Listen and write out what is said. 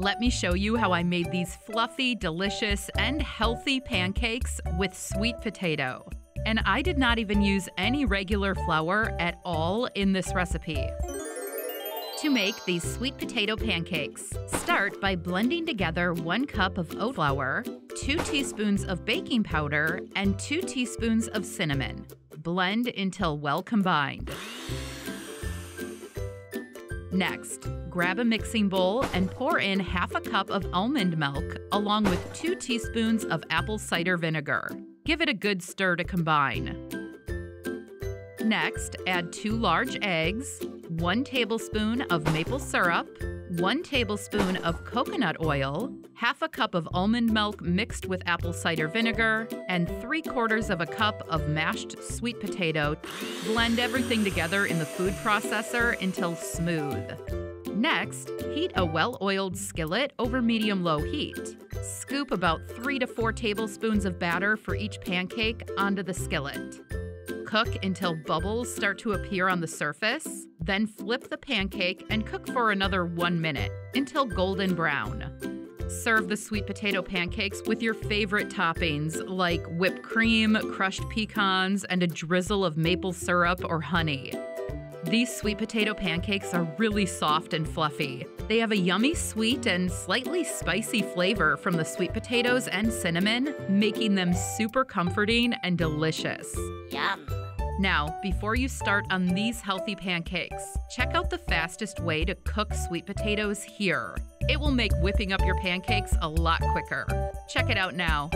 Let me show you how I made these fluffy, delicious, and healthy pancakes with sweet potato. And I did not even use any regular flour at all in this recipe. To make these sweet potato pancakes, start by blending together 1 cup of oat flour, 2 teaspoons of baking powder, and 2 teaspoons of cinnamon. Blend until well combined. Next, grab a mixing bowl and pour in half a cup of almond milk along with 2 teaspoons of apple cider vinegar. Give it a good stir to combine. Next, add 2 large eggs, 1 tablespoon of maple syrup, 1 tablespoon of coconut oil, half a cup of almond milk mixed with apple cider vinegar, and 3/4 of a cup of mashed sweet potato. Blend everything together in the food processor until smooth. Next, heat a well-oiled skillet over medium-low heat. Scoop about 3 to 4 tablespoons of batter for each pancake onto the skillet. Cook until bubbles start to appear on the surface, then flip the pancake and cook for another 1 minute until golden brown. Serve the sweet potato pancakes with your favorite toppings like whipped cream, crushed pecans, and a drizzle of maple syrup or honey. These sweet potato pancakes are really soft and fluffy. They have a yummy sweet and slightly spicy flavor from the sweet potatoes and cinnamon, making them super comforting and delicious. Yum! Now, before you start on these healthy pancakes, check out the fastest way to cook sweet potatoes here. It will make whipping up your pancakes a lot quicker. Check it out now.